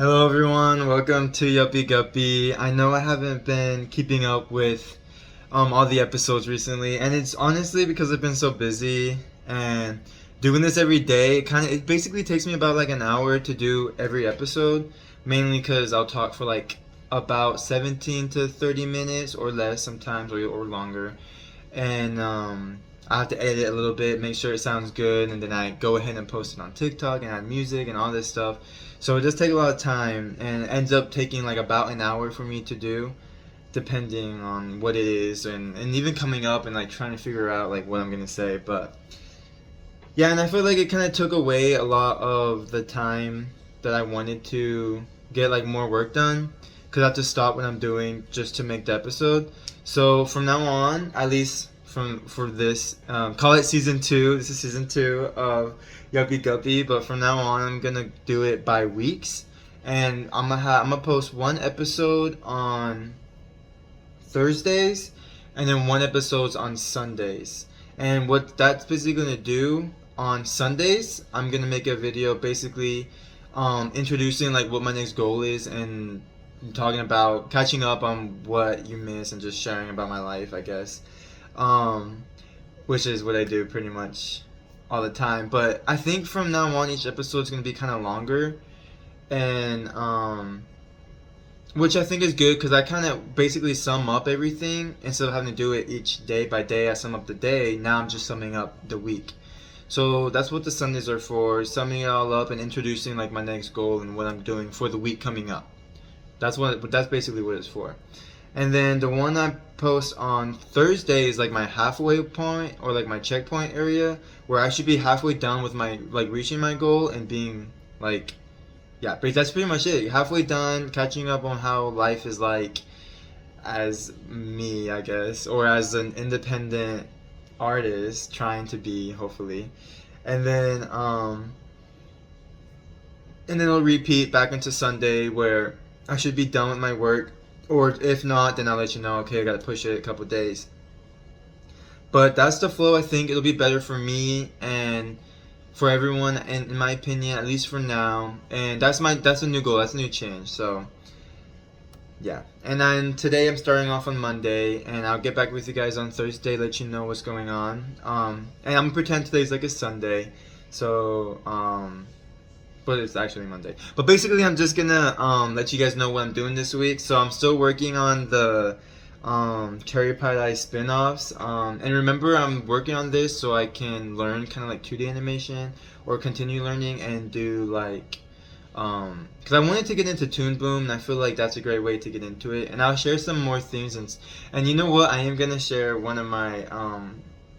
Hello everyone, welcome to Yuppie Guppy. I know I haven't been keeping up with all the episodes recently, and it's honestly because I've been so busy and doing this every day. It basically takes me about like an hour to do every episode, mainly because I'll talk for like about 17 to 30 minutes or less sometimes, or longer, and I have to edit it a little bit, make sure it sounds good, and then I go ahead and post it on TikTok and add music and all this stuff. So it does take a lot of time, and it ends up taking like about an hour for me to do, depending on what it is, and even coming up and like trying to figure out like what I'm gonna say. But yeah, and I feel like it kind of took away a lot of the time that I wanted to get like more work done, because I have to stop what I'm doing just to make the episode. So from now on, at least for this, call it season two. This is season two of Yuppie Guppy, but from now on, I'm gonna do it by weeks, and I'm gonna post one episode on Thursdays, and then one episodes on Sundays. And what that's basically gonna do on Sundays, I'm gonna make a video basically introducing like what my next goal is, and talking about catching up on what you missed and just sharing about my life, I guess. Um, which is what I do pretty much all the time. But I think from now on, each episode is gonna be kind of longer, and which I think is good because I kind of basically sum up everything instead of having to do it each day by day. I sum up the day. Now I'm just summing up the week. So that's what the Sundays are for, summing it all up and introducing like my next goal and what I'm doing for the week coming up. That's basically what it's for. And then the one I post on Thursday is like my halfway point, or like my checkpoint area, where I should be halfway done with my like reaching my goal and being like, yeah, but that's pretty much it. Halfway done, catching up on how life is like as me, I guess, or as an independent artist trying to be, hopefully. And then it'll repeat back into Sunday where I should be done with my work, or if not, then I'll let you know. Okay, I gotta push it a couple days. But that's the flow. I think it'll be better for me and for everyone, and in my opinion, at least for now. And that's a new goal. That's a new change. So yeah. And then today I'm starting off on Monday, and I'll get back with you guys on Thursday, let you know what's going on. And I'm gonna pretend today's like a Sunday. So but it's actually Monday. But basically, I'm just gonna let you guys know what I'm doing this week. So I'm still working on the Cherry Pie Eye spin-offs. And remember, I'm working on this so I can learn kind of like 2D animation, or continue learning and do like because I wanted to get into Toon Boom, and I feel like that's a great way to get into it. And I'll share some more things, and you know what? I am gonna share one of my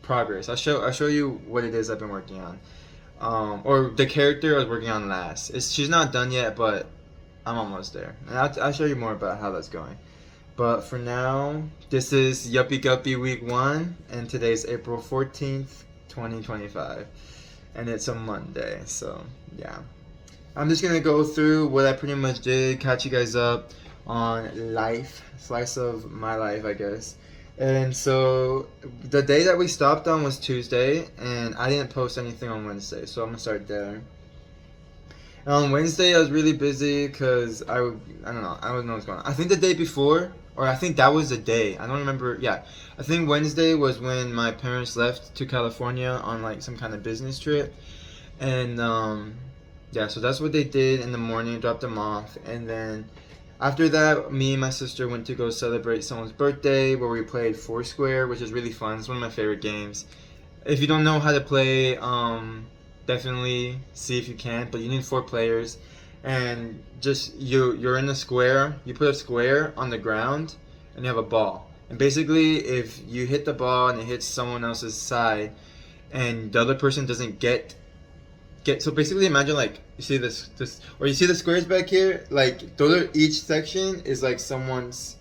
progress. I'll show you what it is I've been working on. Or the character I was working on last. She's not done yet, but I'm almost there. And I'll show you more about how that's going. But for now, this is Yuppie Guppy Week 1, and today's April 14th, 2025. And it's a Monday, so yeah. I'm just going to go through what I pretty much did, catch you guys up on life, slice of my life, I guess. And so the day that we stopped on was Tuesday, and I didn't post anything on Wednesday, so I'm gonna start there. And on Wednesday I was really busy because I don't know, I don't know what's going on. I think the day before, or I think that was the day, I don't remember. Yeah, I think Wednesday was when my parents left to California on like some kind of business trip, and yeah, so that's what they did in the morning, dropped them off, and then after that, me and my sister went to go celebrate someone's birthday, where we played Foursquare, which is really fun. It's one of my favorite games. If you don't know how to play, definitely see if you can. But you need 4 players, and just you're in a square. You put a square on the ground, and you have a ball. And basically, if you hit the ball and it hits someone else's side, and the other person doesn't get so basically imagine like you see this or you see the squares back here, like those are, each section is like someone's,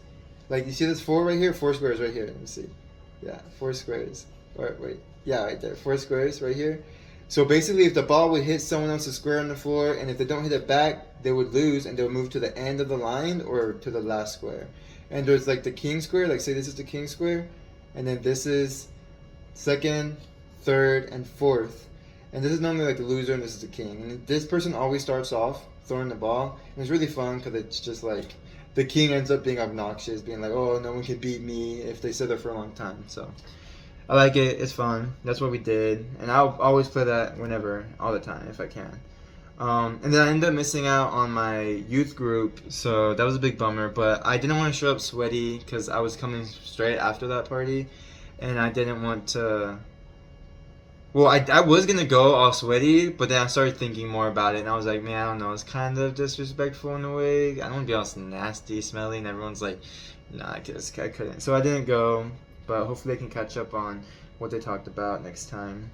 like you see this 4 right here, 4 squares right here, let me see, yeah, 4 squares, or wait, yeah, right there, 4 squares right here. So basically if the ball would hit someone else's square on the floor, and if they don't hit it back, they would lose, and they would move to the end of the line or to the last square. And there's like the king square, like say this is the king square, and then this is second, third, and fourth. And this is normally like the loser, and this is the king. And this person always starts off throwing the ball. It was really fun because it's just like the king ends up being obnoxious, being like, "Oh, no one can beat me," if they sit there for a long time. So I like it. It's fun. That's what we did, and I'll always play that whenever, all the time, if I can. And then I ended up missing out on my youth group, so that was a big bummer. But I didn't want to show up sweaty because I was coming straight after that party, and I didn't want to. Well, I was gonna go all sweaty, but then I started thinking more about it, and I was like, man, I don't know, it's kind of disrespectful in a way. I don't want to be all nasty, smelly, and everyone's like, nah, I couldn't. So I didn't go, but hopefully they can catch up on what they talked about next time.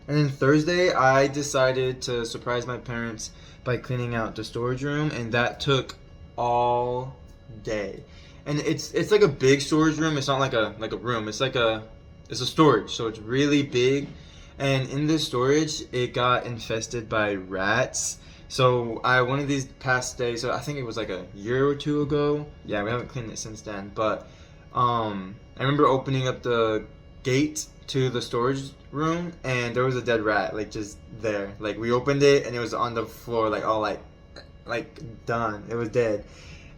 And then Thursday, I decided to surprise my parents by cleaning out the storage room, and that took all day. And it's like a big storage room. It's not like a room. It's a storage, so it's really big. And in this storage, it got infested by rats. So I one of these past days, so I think it was like a year or two ago. Yeah, we haven't cleaned it since then. But I remember opening up the gate to the storage room, and there was a dead rat, like just there. Like we opened it, and it was on the floor, like all like done. It was dead,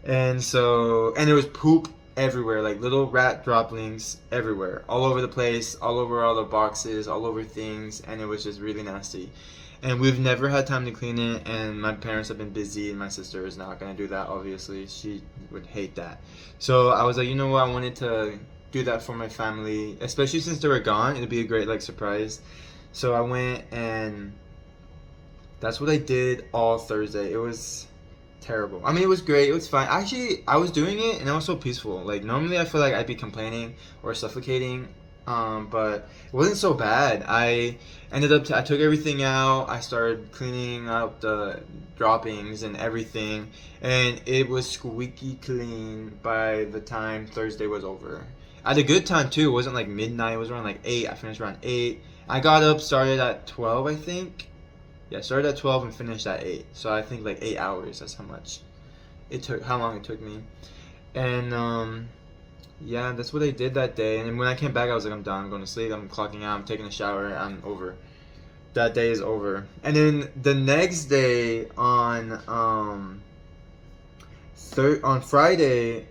and there was poop everywhere, like little rat droplings everywhere, all over the place, all over all the boxes, all over things, and it was just really nasty. And we've never had time to clean it, and my parents have been busy, and my sister is not gonna do that. Obviously, she would hate that. So I was like, you know what? I wanted to do that for my family, especially since they were gone. It'd be a great like surprise. So I went, and that's what I did all Thursday. It was terrible. I mean, it was great. It was fine. Actually, I was doing it, and it was so peaceful. Like normally, I feel like I'd be complaining or suffocating, but it wasn't so bad. I took everything out. I started cleaning up the droppings and everything, and it was squeaky clean by the time Thursday was over. I had a good time too. It wasn't like midnight. It was around like 8. I finished around 8. I got up, started at 12, I think. Yeah, started at 12 and finished at 8. So I think like 8 hours. That's how long it took me. And yeah, that's what I did that day. And when I came back, I was like, I'm done. I'm going to sleep. I'm clocking out. I'm taking a shower. I'm over. That day is over. And then the next day on Friday,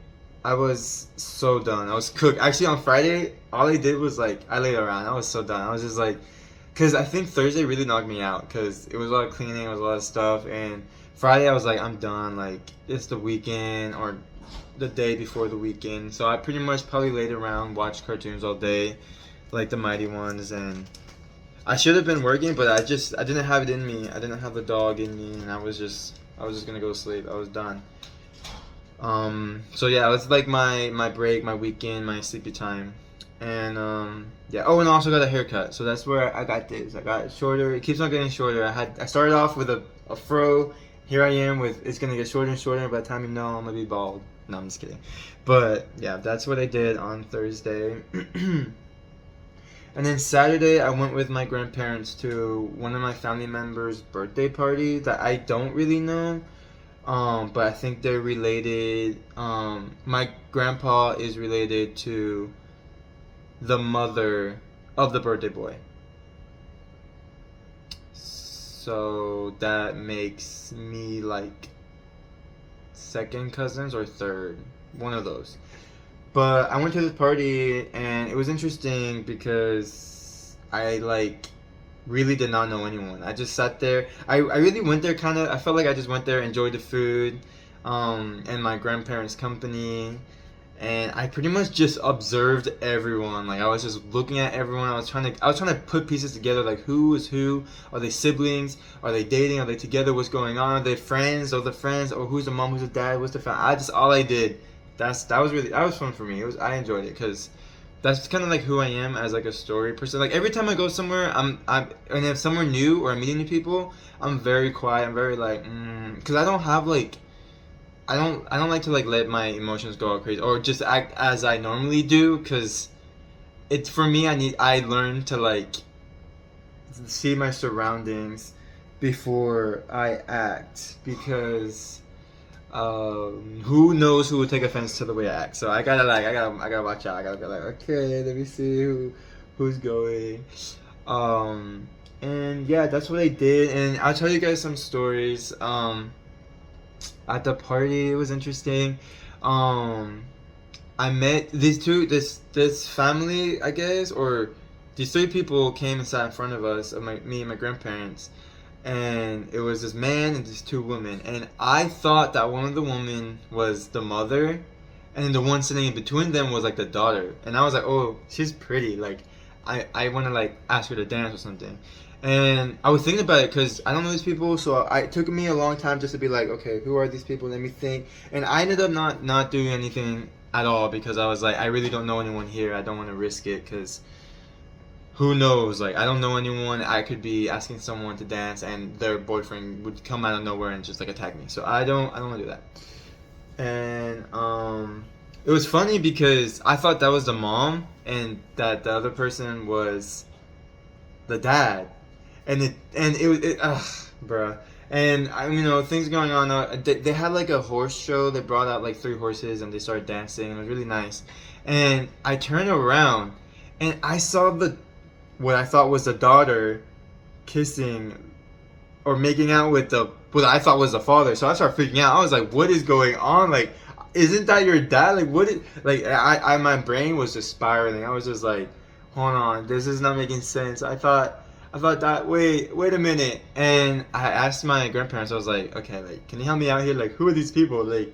I was so done. I was cooked. Actually, on Friday, all I did was like I laid around. I was so done. I was just like, because I think Thursday really knocked me out because it was a lot of cleaning, it was a lot of stuff, and Friday I was like, I'm done. Like it's the weekend or the day before the weekend, so I pretty much probably laid around, watched cartoons all day, like the Mighty Ones, and I should have been working, but I didn't have it in me. I didn't have the dog in me, and I was just gonna go to sleep. I was done. So yeah, it was like my break, my weekend, my sleepy time. And yeah. Oh, and I also got a haircut. So that's where I got this. I got it shorter. It keeps on getting shorter. I started off with a fro. Here I am with it's gonna get shorter and shorter. By the time you know, I'm gonna be bald. No, I'm just kidding. But yeah, that's what I did on Thursday. And then Saturday, I went with my grandparents to one of my family members' birthday party that I don't really know. But I think they're related. My grandpa is related to the mother of the birthday boy. So that makes me like second cousins or third. One of those. But I went to this party and it was interesting because I like really did not know anyone. I just sat there. I really went there kind of, I felt like I just went there, enjoyed the food, and my grandparents' company. And I pretty much just observed everyone. Like I was just looking at everyone. I was trying to put pieces together. Like who is who? Are they siblings? Are they dating? Are they together? What's going on? Are they friends? Are the friends? Or who's the mom? Who's the dad? What's the family? All I did. That was fun for me. I enjoyed it because that's kind of like who I am as like a story person. Like every time I go somewhere, and if somewhere new or I'm meeting new people, I'm very quiet. I'm very like, because I don't have like. I don't like to like let my emotions go all crazy or just act as I normally do because it's for me I learn to like see my surroundings before I act because who knows who would take offense to the way I act, so I gotta watch out. I gotta be like, okay, let me see who's going. And yeah, that's what I did. And I'll tell you guys some stories. At the party, it was interesting. Um, I met this family, I guess, or these three people came and sat in front of us, of me and my grandparents, and it was this man and these two women, and I thought that one of the women was the mother, and then the one sitting in between them was like the daughter, and I was like, oh, she's pretty, like, I want to like ask her to dance or something. And I was thinking about it because I don't know these people, so it took me a long time just to be like, okay, who are these people? Let me think. And I ended up not doing anything at all because I was like, I really don't know anyone here. I don't want to risk it because who knows? Like, I don't know anyone. I could be asking someone to dance and their boyfriend would come out of nowhere and just like attack me. So I don't want to do that. And it was funny because I thought that was the mom and that the other person was the dad, and it was bruh. And I you know things going on. They had like a horse show. They brought out like three horses and they started dancing. It was really nice. And I turned around and I saw the what I thought was the daughter kissing or making out with the what I thought was the father. So I started freaking out. I was like, "What is going on? Like, isn't that your dad? Like, what is like?" I my brain was just spiraling. I was just like, "Hold on, this is not making sense." I thought that wait a minute. And I asked my grandparents. I was like, "Okay, like, can you help me out here? Like, who are these people? Like."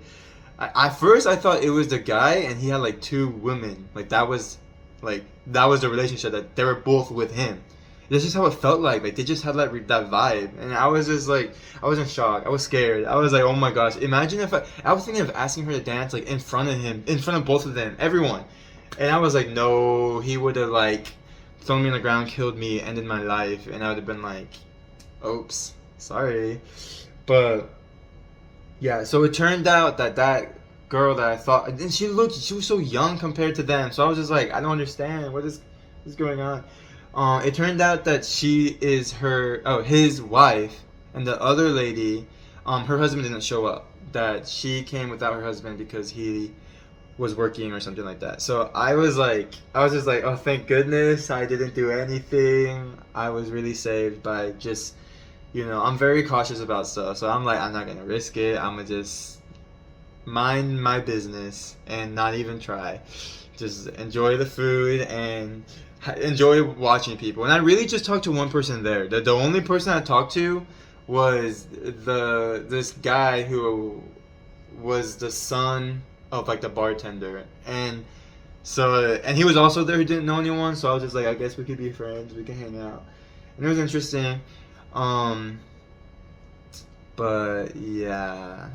At first, I thought it was the guy, and he had like two women. Like that was the relationship that they were both with him. This is how it felt like. Like they just had that vibe, and I was just like, I was in shock. I was scared. I was like, oh my gosh! Imagine if I was thinking of asking her to dance like in front of him, in front of both of them, everyone, and I was like, no, he would have like thrown me on the ground, killed me, ended my life, and I would have been like, oops, sorry, but yeah. So it turned out that that girl that I thought, and she was so young compared to them. So I was just like, I don't understand what's going on. It turned out that she is his wife, and the other lady, her husband didn't show up. That she came without her husband because he was working or something like that. So I was just like, oh, thank goodness I didn't do anything. I was really saved by just, I'm very cautious about stuff. So I'm like, I'm not gonna risk it. I'm gonna just mind my business and not even try. Just enjoy the food and enjoy watching people. And I really just talked to one person there. The only person I talked to was this guy who was the son of like the bartender. And he was also there who didn't know anyone, so I was just like, I guess we could be friends, we can hang out. And it was interesting. But yeah.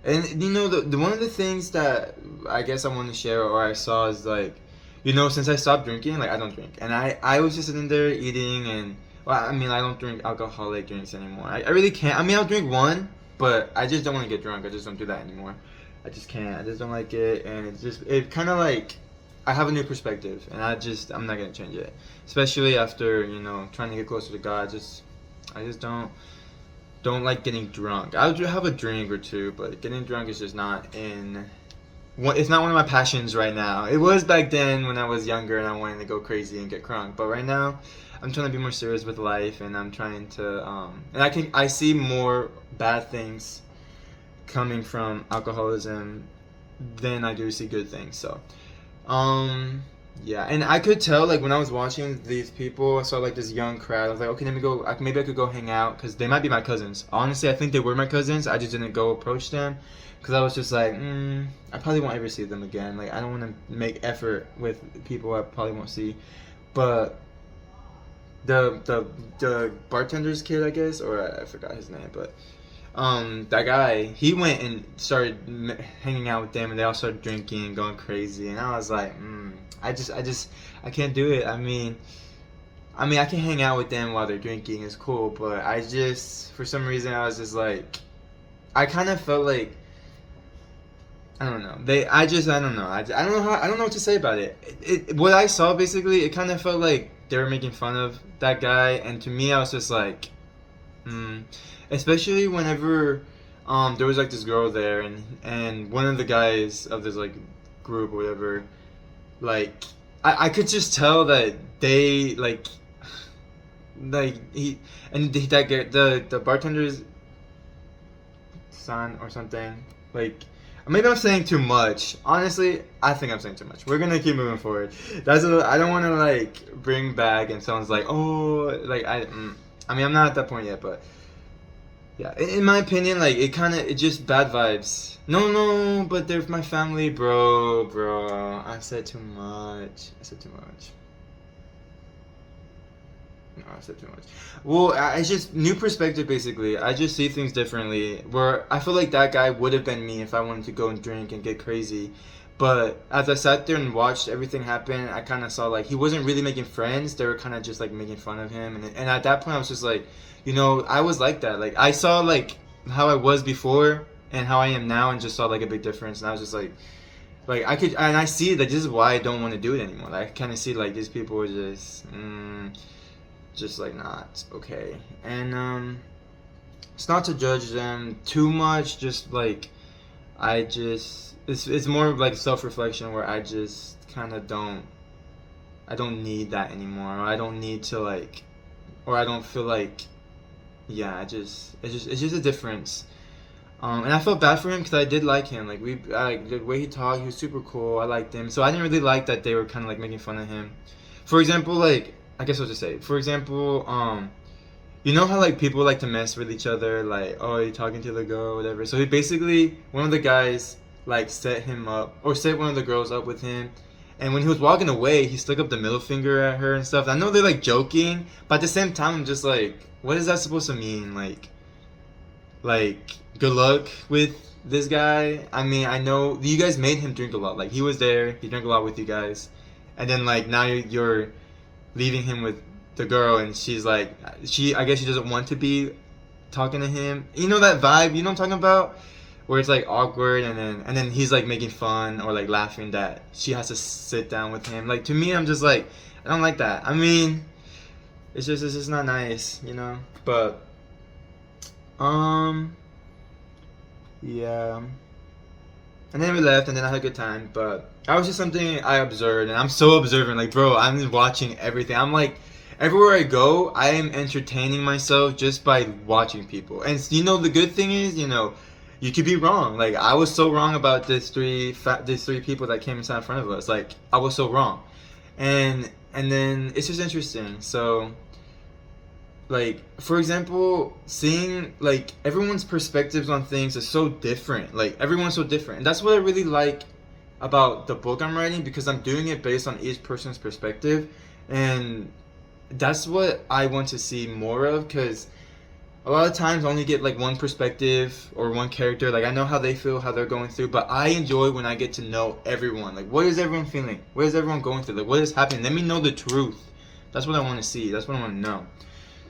And the one of the things that I guess I want to share or I saw is like, since I stopped drinking, like I don't drink, and I was just sitting there eating, and well, I mean I don't drink alcoholic drinks anymore. I really can't. I mean I'll drink one, but I just don't want to get drunk. I just don't do that anymore. I just can't. I just don't like it, and it kind of like I have a new perspective, and I'm not gonna change it, especially after trying to get closer to God. I just don't like getting drunk. I'll have a drink or two, but getting drunk is just not it's not one of my passions right now. It was back then when I was younger and I wanted to go crazy and get crunk. But right now, I'm trying to be more serious with life, and I'm trying to and I see more bad things coming from alcoholism than I do see good things. So, yeah, and I could tell like when I was watching these people, I saw like this young crowd. I was like, okay, let me go. Maybe I could go hang out because they might be my cousins. Honestly, I think they were my cousins. I just didn't go approach them because I was just like, I probably won't ever see them again. Like I don't want to make effort with people I probably won't see. But the bartender's kid, I guess, or I forgot his name, but that guy, he went and started hanging out with them, and they all started drinking and going crazy, and I was like, I can't do it. I mean, I can hang out with them while they're drinking, it's cool, but for some reason, I was just like, I kind of felt like, I don't know. I don't know. I don't know what to say about it. What I saw basically, it kind of felt like they were making fun of that guy, and to me, I was just like, especially whenever there was like this girl there, and one of the guys of this like group or whatever, like I could just tell that they like like that guy, the bartender's son or something. Like, maybe I'm saying too much. Honestly, I think I'm saying too much. We're gonna keep moving forward. I don't want to like bring back and someone's like, oh, like I mean, I'm not at that point yet, but yeah, in my opinion, like it just bad vibes. No, but they're my family, bro. I said too much. I said too much. No, I said too much. Well, it's just new perspective. Basically, I just see things differently. Where I feel like that guy would have been me if I wanted to go and drink and get crazy. But as I sat there and watched everything happen, I kind of saw like he wasn't really making friends. They were kind of just like making fun of him, and at that point I was just like, I was like that. Like I saw like how I was before and how I am now, and just saw like a big difference. And I was just like I could, and I see that this is why I don't want to do it anymore. Like, I kind of see like these people are just like not okay, and it's not to judge them too much. Just like it's more of like self-reflection where I just kind of I don't need that anymore, or I don't need to like, or I don't feel like, yeah, it's just a difference. And I felt bad for him because I did like him. Like the way he talked, he was super cool. I liked him, so I didn't really like that they were kind of like making fun of him. For example, like, I guess I'll just say, for example, you know how like people like to mess with each other, like, oh, you're talking to the girl or whatever. So he basically, one of the guys like set him up, or set one of the girls up with him, and when he was walking away, he stuck up the middle finger at her and stuff. I know they're like joking, but at the same time, I'm just like, what is that supposed to mean? Like good luck with this guy. I mean, I know you guys made him drink a lot. Like, he was there, he drank a lot with you guys, and then like now you're leaving him with the girl, and she's like, I guess she doesn't want to be talking to him. You know that vibe, you know what I'm talking about? Where it's like awkward, and then he's like making fun or like laughing that she has to sit down with him. Like, to me, I'm just like, I don't like that. I mean, it's just not nice, But yeah. And then we left, and then I had a good time. But that was just something I observed, and I'm so observant. Like, bro, I'm watching everything. I'm like, everywhere I go, I am entertaining myself just by watching people. And the good thing is, you could be wrong. Like, I was so wrong about these three people that came and sat in front of us. Like, I was so wrong, and then it's just interesting. So, like, for example, seeing like everyone's perspectives on things is so different. Like, everyone's so different, and that's what I really like about the book I'm writing, because I'm doing it based on each person's perspective, and that's what I want to see more of. Because a lot of times I only get like one perspective or one character. Like, I know how they feel, how they're going through, but I enjoy when I get to know everyone. Like, what is everyone feeling? What is everyone going through? Like, what is happening? Let me know the truth. That's what I want to see. That's what I want to know.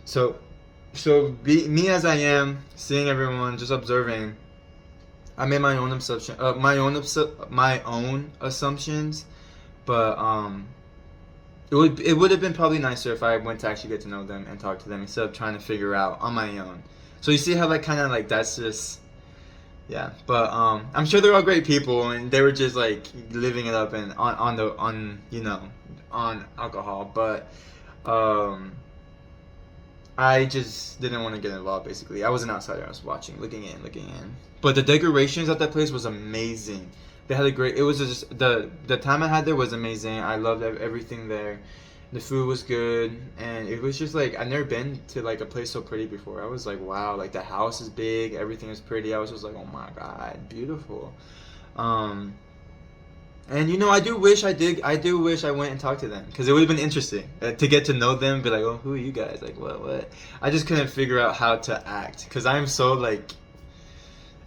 So be me as I am, seeing everyone, just observing. I made my own assumptions, but it would have been probably nicer if I went to actually get to know them and talk to them instead of trying to figure out on my own. So you see how like kind of like that's just, yeah. But I'm sure they're all great people, and they were just like living it up and on alcohol, but I just didn't want to get involved. Basically, I was an outsider. I was watching, looking in. But the decorations at that place was amazing. They had a great. It was just the time I had there was amazing. I loved everything there. The food was good, and it was just like I've never been to like a place so pretty before. I was like, wow, like the house is big, everything is pretty. I was just like, oh my god, beautiful. And I do wish I went and talked to them, because it would have been interesting to get to know them. Be like, oh, who are you guys? Like, what? I just couldn't figure out how to act, because I'm so like,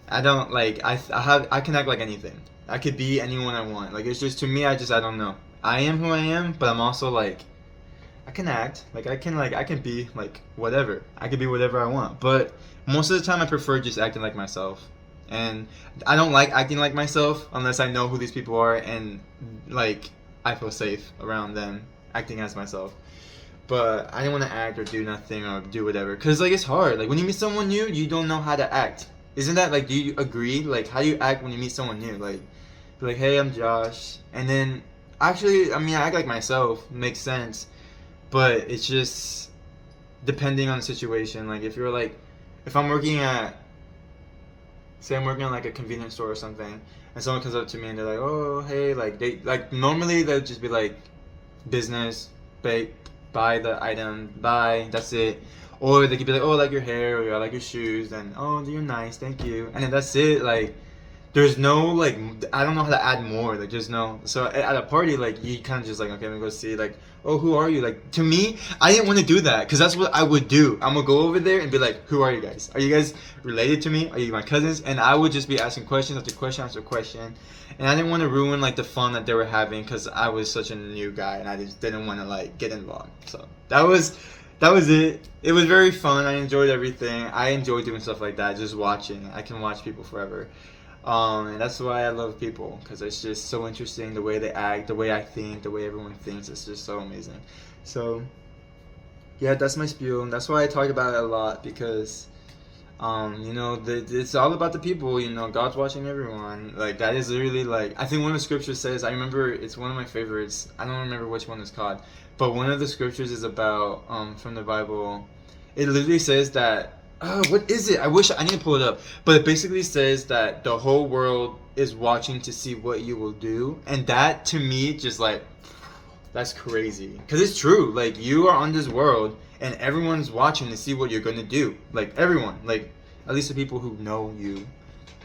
I don't like I can act like anything. I could be anyone I want. Like, it's just, to me, I don't know. I am who I am, but I'm also like, I can act. Like, I can be like whatever. I can be whatever I want. But most of the time, I prefer just acting like myself. And I don't like acting like myself unless I know who these people are, and like I feel safe around them acting as myself. But I didn't want to act or do nothing or do whatever, because like it's hard. Like, when you meet someone new, you don't know how to act. Isn't that like, do you agree? Like, how do you act when you meet someone new? Like, be like, hey, I'm Josh, and then actually, I mean, I act like myself. Makes sense, but it's just, depending on the situation. Like if you're like, if I'm working at, say I'm working at like a convenience store or something, and someone comes up to me and they're like, oh hey, like they like normally they'll just be like, business, buy the item, buy, that's it. Or they could be like, oh, I like your hair, or I like your shoes, and oh, you're nice, thank you, and then that's it. Like there's no like, I don't know how to add more. Like there's no, so at a party like you kind of just like, okay, I'm gonna go see like, oh, who are you? Like to me, I didn't want to do that because that's what I would do. I'm gonna go over there and be like, who are you guys? Are you guys related to me? Are you my cousins? And I would just be asking questions after question after question, and I didn't want to ruin like the fun that they were having because I was such a new guy and I just didn't want to like get involved. So that was it. It was very fun. I enjoyed everything. I enjoy doing stuff like that. Just watching. I can watch people forever. And that's why I love people, because it's just so interesting the way they act, the way I think, the way everyone thinks. It's just so amazing. So, yeah, that's my spiel, and that's why I talk about it a lot, because, it's all about the people. God's watching everyone. Like that is literally like, I think one of the scriptures says. I remember it's one of my favorites. I don't remember which one it's called, but one of the scriptures is about from the Bible. It literally says that. What is it? I need to pull it up. But it basically says that the whole world is watching to see what you will do. And that, to me, just like, that's crazy. Because it's true. Like, you are on this world, and everyone's watching to see what you're going to do. Like, everyone. Like, at least the people who know you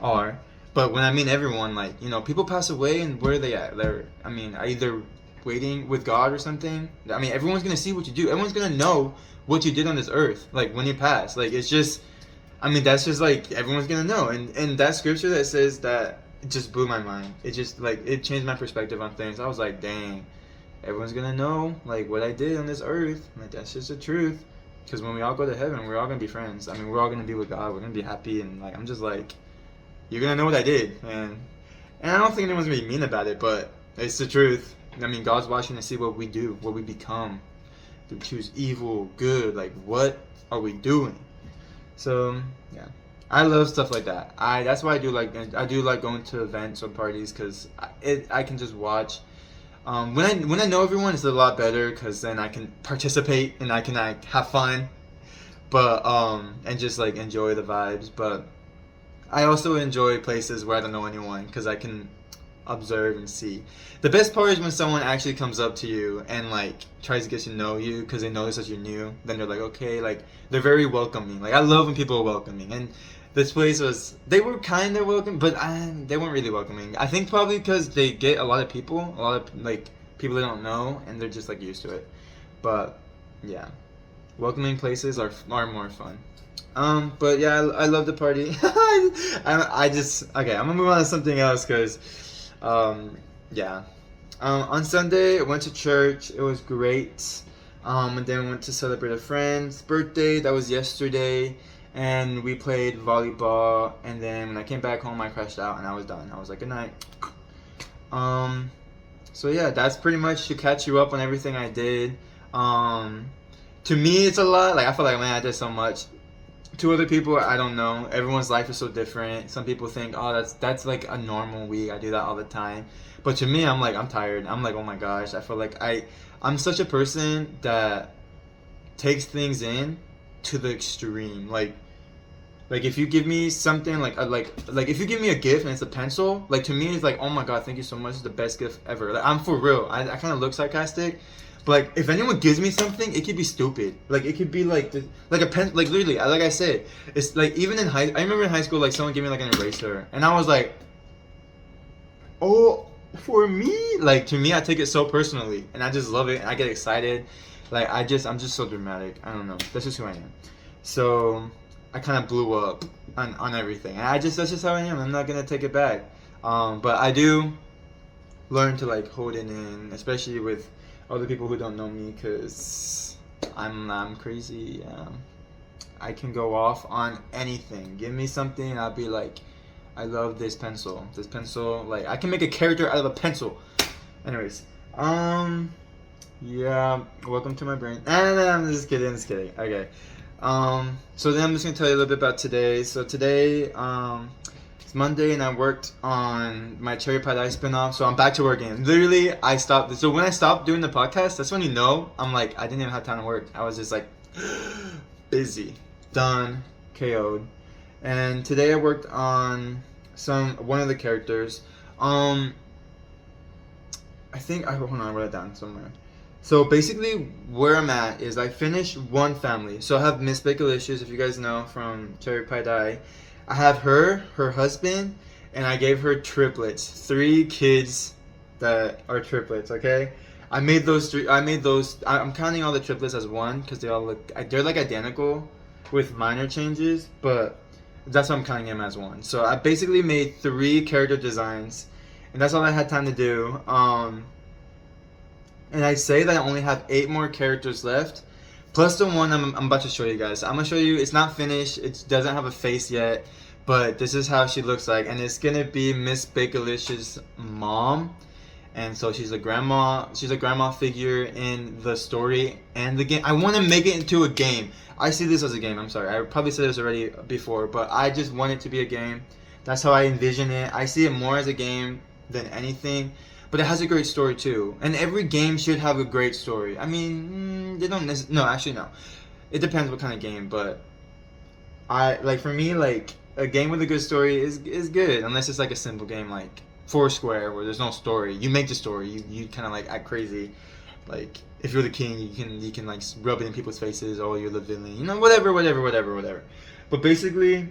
are. But when I mean everyone, like, people pass away, and where are they at? They're, either waiting with God or something. Everyone's going to see what you do. Everyone's going to know what you did on this earth, like when you pass. Like it's just, that's just like everyone's gonna know. And that scripture that says that, it just blew my mind. It just like, it changed my perspective on things. I was like, dang, everyone's gonna know like what I did on this earth. Like that's just the truth. Because when we all go to heaven, we're all gonna be friends. We're all gonna be with God. We're gonna be happy. And like, I'm just like, you're gonna know what I did. And I don't think anyone's gonna be mean about it, but it's the truth. God's watching to see what we do, what we become. To choose evil, good, like what are we doing? So yeah, I love stuff like that. That's why I do like going to events or parties, because I can just watch. When I know everyone, it's a lot better, because then I can participate and I can like have fun, but and just like enjoy the vibes. But I also enjoy places where I don't know anyone, because I can observe and see. The best part is when someone actually comes up to you and like tries to get to know you because they notice that you're new. Then they're like, okay, like they're very welcoming. Like I love when people are welcoming. And this place they were kind of welcoming, but they weren't really welcoming. I think probably because they get a lot of people, a lot of like people they don't know, and they're just like used to it. But yeah, welcoming places are more fun. But yeah, I love the party. Okay, I'm gonna move on to something else, because yeah. On Sunday, I went to church. It was great. And then went to celebrate a friend's birthday. That was yesterday. And we played volleyball. And then when I came back home, I crashed out and I was done. I was like, good night. So yeah, that's pretty much to catch you up on everything I did. To me, it's a lot. Like I feel like, man, I did so much. To other people, I don't know. Everyone's life is so different. Some people think, oh, that's like a normal week. I do that all the time. But to me, I'm like, I'm tired. I'm like, oh my gosh. I feel like I'm such a person that takes things in to the extreme. Like if you give me something like if you give me a gift and it's a pencil, like to me it's like, oh my god, thank you so much. It's the best gift ever. Like I'm for real. I kind of look sarcastic. But like, if anyone gives me something, it could be stupid. Like it could be like a pen. Like literally, like I said, it's like even in I remember in high school, like someone gave me like an eraser, and I was like, oh, for me, like to me, I take it so personally, and I just love it, and I get excited. Like I'm just so dramatic. I don't know. That's just who I am. So I kind of blew up on everything, and that's just how I am. I'm not gonna take it back. But I do learn to like hold it in, especially with other people who don't know me, because I'm crazy. I can go off on anything. Give me something, I'll be like, I love this pencil. This pencil, like I can make a character out of a pencil. Anyways, yeah. Welcome to my brain. No, I'm just kidding. Okay. So then I'm just gonna tell you a little bit about today. So today, it's Monday and I worked on my cherry pie ice spinoff, so I'm back to work again. Literally, I stopped. So when I stopped doing the podcast, that's when I'm like, I didn't even have time to work. I was just like, busy. Done. KO'd. And today I worked on one of the characters. I think hold on, I wrote it down somewhere. So basically, where I'm at is I finished one family. So I have Miss Bakelicious, if you guys know from Cherry Pie Die. I have her husband, and I gave her triplets. 3 kids that are triplets. Okay, I made those 3. I'm counting all the triplets as one because they're like identical with minor changes, but that's why I'm counting them as one. So I basically made 3 character designs, and that's all I had time to do. And I say that I only have 8 more characters left, plus the one I'm about to show you guys. I'm gonna show you. It's not finished. It doesn't have a face yet, but this is how she looks like, and it's gonna be Miss Bakelicious' mom. And so she's a grandma. She's a grandma figure in the story and the game. I want to make it into a game. I see this as a game. I'm sorry. I probably said this already before, but I just want it to be a game. That's how I envision it. I see it more as a game than anything. But it has a great story too, and every game should have a great story. I mean, they don't necessarily. No, actually, no. It depends what kind of game, but for me, like a game with a good story is good, unless it's like a simple game like Foursquare where there's no story. You make the story. You kind of like act crazy. Like if you're the king, you can like rub it in people's faces. Oh, you're the villain. You know, whatever. But basically.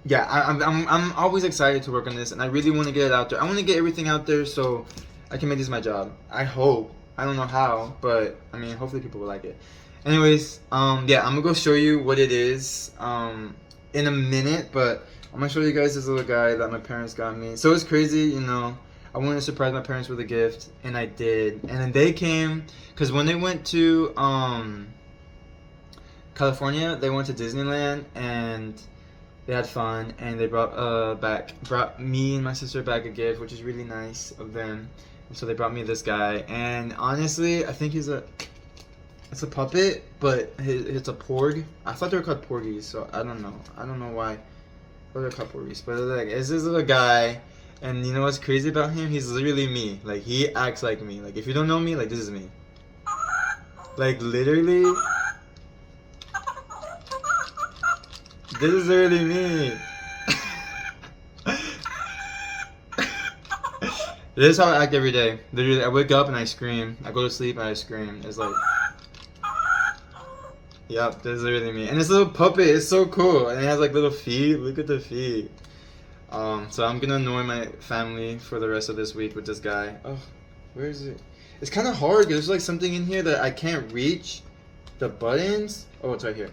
Yeah, I'm always excited to work on this, and I really want to get it out there. I want to get everything out there so I can make this my job. I hope. I don't know how, but I mean, hopefully people will like it. Anyways, yeah, I'm gonna go show you what it is in a minute, but I'm gonna show you guys this little guy that my parents got me. So it's crazy, you know. I wanted to surprise my parents with a gift, and I did. And then they came because when they went to California, they went to Disneyland and they had fun, and they brought me and my sister back a gift, which is really nice of them. And so they brought me this guy, and honestly, I think it's a puppet, but it's a porg. I thought they were called porgies, so I don't know why. But they're called porgies, but like it's this little guy, and you know what's crazy about him? He's literally me. Like he acts like me. Like if you don't know me, like this is me. Like literally. This is really me. This is how I act every day. Literally, I wake up and I scream. I go to sleep and I scream. It's like, yep, this is really me. And this little puppet is so cool. And it has like little feet. Look at the feet. So I'm gonna annoy my family for the rest of this week with this guy. Oh, where is it? It's kind of hard because there's like something in here that I can't reach. The buttons. Oh, it's right here.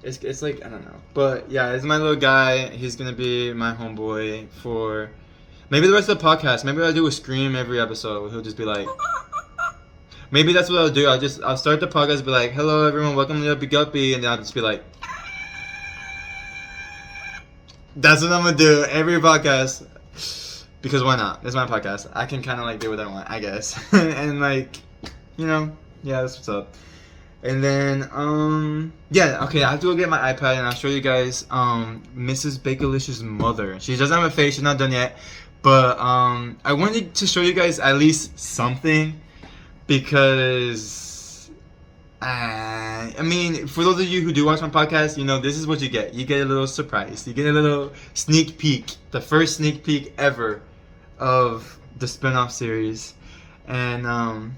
It's like, I don't know. But yeah, it's my little guy. He's going to be my homeboy for maybe the rest of the podcast. Maybe I'll do a scream every episode. He'll just be like, maybe that's what I'll do. I'll start the podcast and be like, hello everyone, welcome to Yuppie Guppy. And then I'll just be like, that's what I'm going to do every podcast. Because why not? It's my podcast. I can kind of like do what I want, I guess. And like, you know, yeah, that's what's up. And then, yeah, okay, I have to go get my iPad and I'll show you guys, Mrs. Bakelicious' mother. She doesn't have a face, she's not done yet, but, I wanted to show you guys at least something, because, I mean, for those of you who do watch my podcast, you know, this is what you get. You get a little surprise. You get a little sneak peek, the first sneak peek ever of the Spinoff series, and,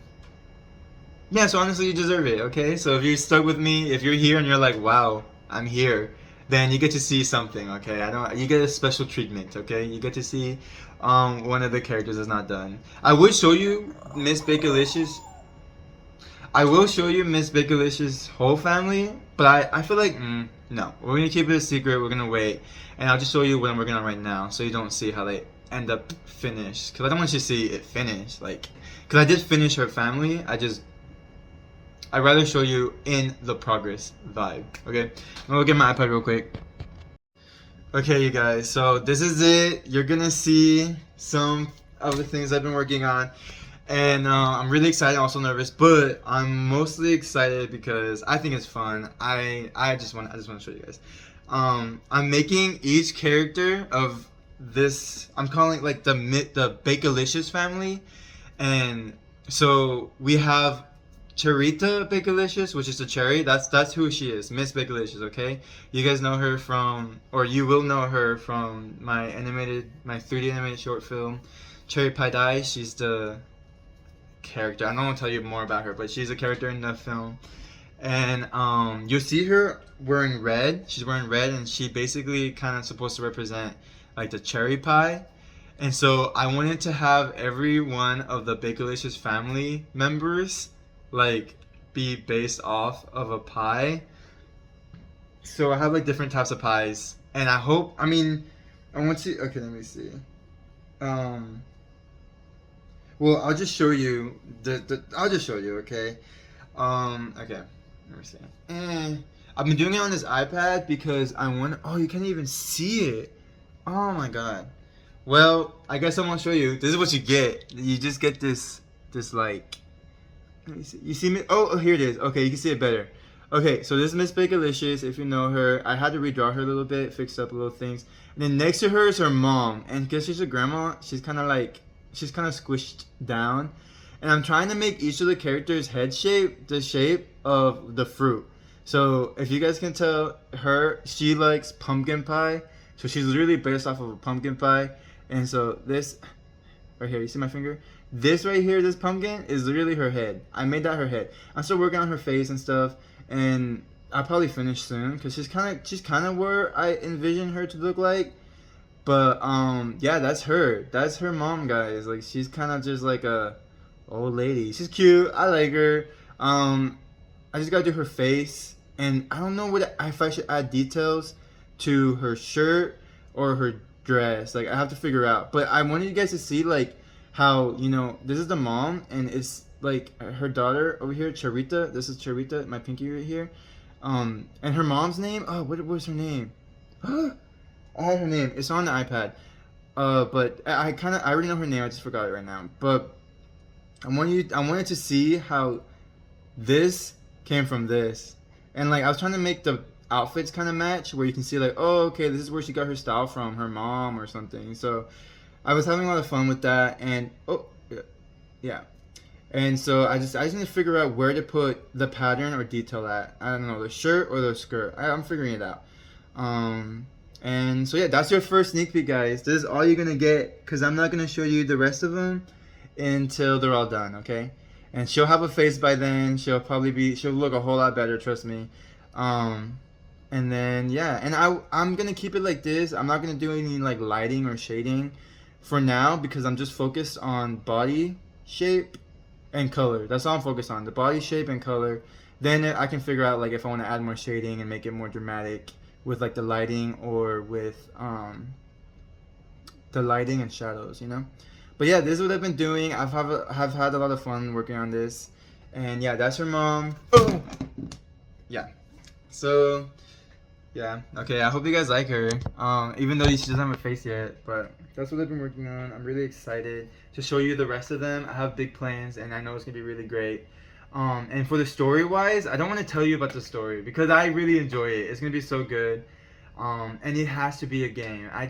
yeah, so honestly, you deserve it, okay? So if you're stuck with me, if you're here and you're like, wow, I'm here, then you get to see something, okay? You get a special treatment, okay? You get to see one of the characters that's not done. I would show you Miss Bakelicious. I will show you Miss Bakelicious' whole family, but I feel like, no. We're going to keep it a secret. We're going to wait. And I'll just show you what I'm working on right now so you don't see how they end up finished. Because I don't want you to see it finished. Like, because I did finish her family. I'd rather show you in the progress vibe, okay? I'm gonna get my iPad real quick. Okay, you guys, so this is it. You're gonna see some of the things I've been working on. And I'm really excited, also nervous, but I'm mostly excited because I think it's fun. I just want to show you guys. I'm making each character of this, I'm calling it like the Bakelicious family. And so we have Charita Bakelicious, which is the cherry. That's who she is, Miss Bakelicious. Okay, you guys know her from, or you will know her from my 3D animated short film, Cherry Pie Dye. She's the character. I don't want to tell you more about her, but she's a character in the film. And you'll see her wearing red. She's wearing red, and she basically kind of supposed to represent like the cherry pie. And so I wanted to have every one of the Bakelicious family members like be based off of a pie. So I have like different types of pies, and I hope. I mean, I want to. Okay, let me see. Well, I'll just show you I'll just show you. Okay. Okay. Let me see. I've been doing it on this iPad because I want. Oh, you can't even see it. Oh my god. Well, I guess I won't show you. This is what you get. You just get this like. Let me see. You see me? Oh, here it is. Okay, you can see it better. Okay, so this is Miss Bakelicious. If you know her, I had to redraw her a little bit, fix up a little things. And then next to her is her mom, and because she's a grandma, she's kind of squished down. And I'm trying to make each of the characters' head shape the shape of the fruit. So if you guys can tell, she likes pumpkin pie, so she's literally based off of a pumpkin pie. And so this right here, you see my finger? This right here, this pumpkin, is literally her head. I made that her head. I'm still working on her face and stuff, and I'll probably finish soon because she's kind of where I envision her to look like. But yeah, that's her. That's her mom, guys. Like, she's kind of just like a old lady. She's cute. I like her. I just gotta do her face, and I don't know if I should add details to her shirt or her dress. Like, I have to figure out. But I wanted you guys to see like how, you know, this is the mom, and it's like her daughter over here, Charita. This is Charita, my pinky right here. And her mom's name. Oh, what was her name? I had her name. It's on the iPad. But I already know her name. I just forgot it right now. But I wanted to see how this came from this, and like I was trying to make the outfits kind of match, where you can see like, oh, okay, this is where she got her style from, her mom or something. So I was having a lot of fun with that, and yeah. And so I just need to figure out where to put the pattern or detail at. I don't know, the shirt or the skirt. I'm figuring it out. And so yeah, that's your first sneak peek, guys. This is all you're gonna get, because I'm not gonna show you the rest of them until they're all done, okay? And she'll have a face by then. She'll look a whole lot better, trust me. And then yeah, and I'm gonna keep it like this. I'm not gonna do any like lighting or shading for now, because I'm just focused on body shape and color. That's all I'm focused on, the body shape and color. Then I can figure out like if I want to add more shading and make it more dramatic with like the lighting, or with the lighting and shadows, you know. But yeah, this is what I've been doing. Have had a lot of fun working on this. And yeah, that's her mom. Oh! Yeah. So, yeah. Okay, I hope you guys like her. Even though she doesn't have a face yet. But that's what I've been working on. I'm really excited to show you the rest of them. I have big plans, and I know it's going to be really great. And for the story-wise, I don't want to tell you about the story, because I really enjoy it. It's going to be so good. And it has to be a game. I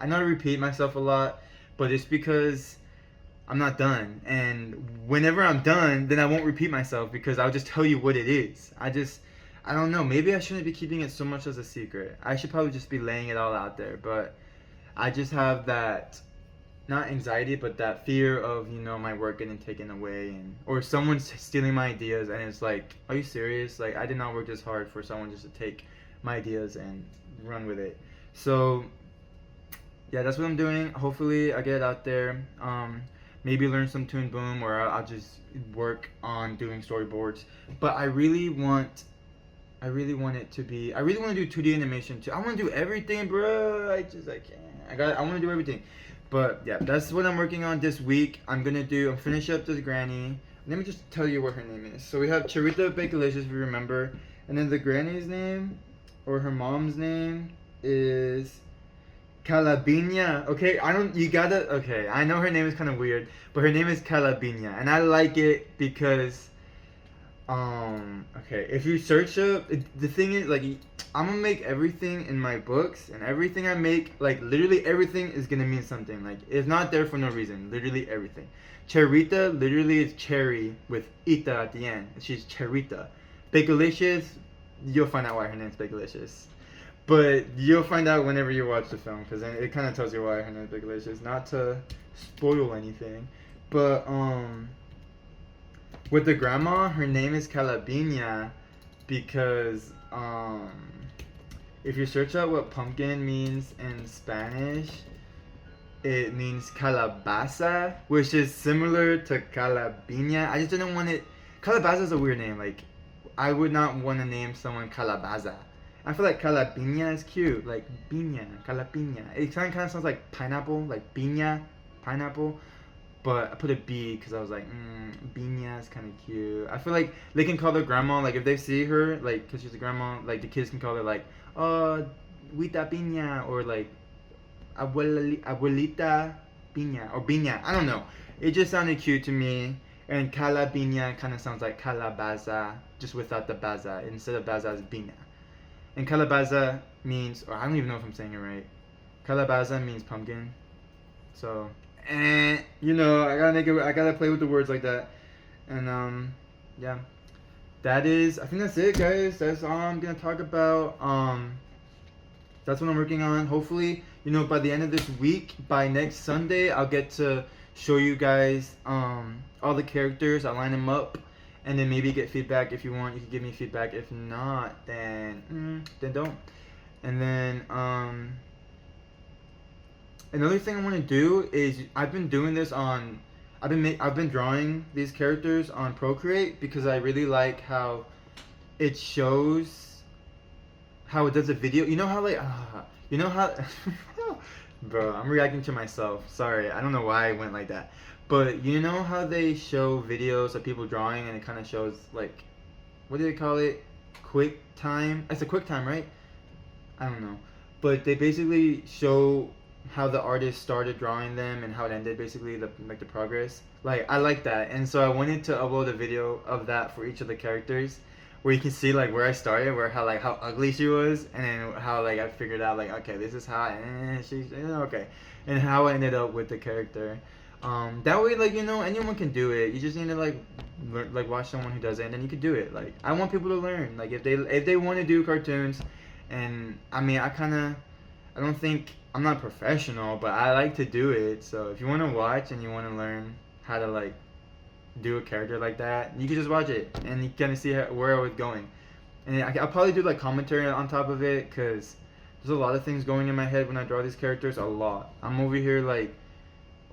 know I repeat myself a lot, but it's because I'm not done. And whenever I'm done, then I won't repeat myself, because I'll just tell you what it is. I don't know. Maybe I shouldn't be keeping it so much as a secret. I should probably just be laying it all out there. But I just have that, not anxiety, but that fear of, you know, my work getting taken away, or someone's stealing my ideas, and it's like, are you serious? Like, I did not work this hard for someone just to take my ideas and run with it. So yeah, that's what I'm doing. Hopefully I get it out there. Maybe learn some Toon Boom, or I'll just work on doing storyboards. But I really want it to be, I really want to do 2D animation too. I want to do everything, bro. I want to do everything. But yeah, that's what I'm working on this week. I'm finish up this granny. Let me just tell you what her name is. So we have Charita Bakelicious, if you remember. And then the granny's name, or her mom's name, is Calabina. Okay, I know her name is kind of weird, but her name is Calabina. And I like it because Okay, if you search up, the thing is, like, I'm gonna make everything in my books, and everything I make, like, literally everything is gonna mean something. Like, it's not there for no reason. Literally everything. Cherita literally is cherry with ita at the end. She's Cherita. Bakelicious, you'll find out why her name's Bakelicious. But you'll find out whenever you watch the film, because it kind of tells you why her name's Bakelicious. Not to spoil anything, but, with the grandma, her name is Calabina because if you search out what pumpkin means in Spanish, it means calabaza, which is similar to calabina. I just didn't want it. Calabaza is a weird name. Like, I would not want to name someone calabaza. I feel like calabina is cute. Like, piña, calabina. It kind of sounds like pineapple, like piña, pineapple. But I put a B because I was like, Bina is kind of cute. I feel like they can call their grandma, like, if they see her, like, because she's a grandma, like, the kids can call her, like, oh, Huita Pina, or, like, Abuelita Pina, or Bina. I don't know. It just sounded cute to me. And Calabina kind of sounds like Calabaza, just without the baza. Instead of baza, it's Bina. And Calabaza means, or I don't even know if I'm saying it right. Calabaza means pumpkin. So, you know, I gotta play with the words like that. And yeah, I think that's it, guys. That's all I'm gonna talk about. That's what I'm working on. Hopefully, you know, by the end of this week, by next Sunday, I'll get to show you guys all the characters. I'll line them up, and then maybe get feedback. If you want, you can give me feedback. If not, then don't. And then another thing I want to do is, I've been doing this on, I've been drawing these characters on Procreate because I really like how it shows how it does a video. You know how, like, you know how, bro, I'm reacting to myself. Sorry, I don't know why I went like that. But you know how they show videos of people drawing and it kind of shows, like, what do they call it? Quick time? It's a quick time, right? I don't know. But they basically show how the artist started drawing them and how it ended, basically, the progress. Like, I like that, and so I wanted to upload a video of that for each of the characters, where you can see, like, where I started, how ugly she was, and then how, like, I figured out, like, okay, this is how she's okay, and how I ended up with the character. That way, like, you know, anyone can do it. You just need to, like watch someone who does it, and then you can do it. Like, I want people to learn. Like, if they want to do cartoons, and I mean, I don't think, I'm not professional, but I like to do it. So if you want to watch and you want to learn how to, like, do a character like that, you can just watch it and you kind of see where I was going. And I'll probably do, like, commentary on top of it, because there's a lot of things going in my head when I draw these characters. A lot. I'm over here, like,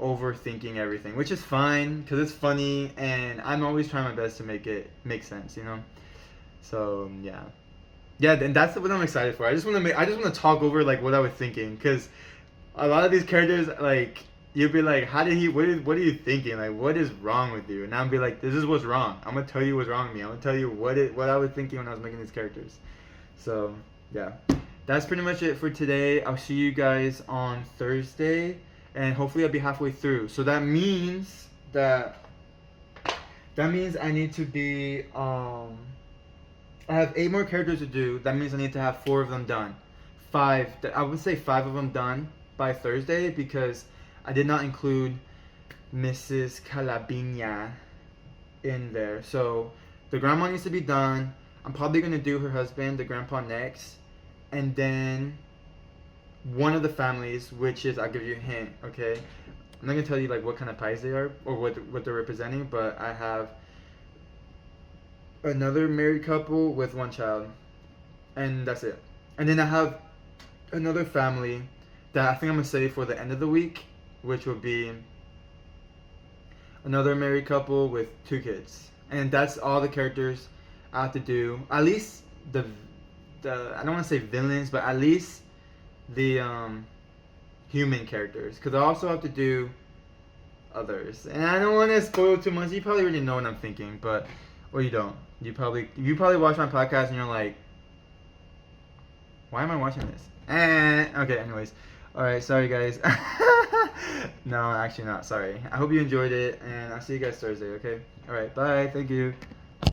overthinking everything, which is fine because it's funny, and I'm always trying my best to make it make sense, you know. So yeah, and that's what I'm excited for. I just want to talk over, like, what I was thinking, because a lot of these characters, like, you'll be like, what are you thinking? Like, what is wrong with you? And I'll be like, this is what's wrong. I'm gonna tell you what's wrong with me. I'm gonna tell you what I was thinking when I was making these characters. So yeah, that's pretty much it for today. I'll see you guys on Thursday, and hopefully I'll be halfway through. So that means I need to be I have 8 more characters to do. That means I need to have 4 of them done. I would say 5 of them done by Thursday, because I did not include Mrs. Calabina in there. So the grandma needs to be done. I'm probably going to do her husband, the grandpa, next. And then one of the families, which is, I'll give you a hint, okay? I'm not going to tell you, like, what kind of pies they are or what they're representing, but I have another married couple with 1 child, and that's it. And then I have another family that I think I'm gonna save for the end of the week, which would be another married couple with 2 kids, and that's all the characters I have to do. At least the I don't want to say villains, but at least the human characters, because I also have to do others, and I don't want to spoil too much. You probably already know what I'm thinking, but or you don't. You probably watch my podcast and you're like, why am I watching this? Okay, anyways. Alright, sorry guys. No, actually not. Sorry. I hope you enjoyed it, and I'll see you guys Thursday, okay? Alright, bye. Thank you.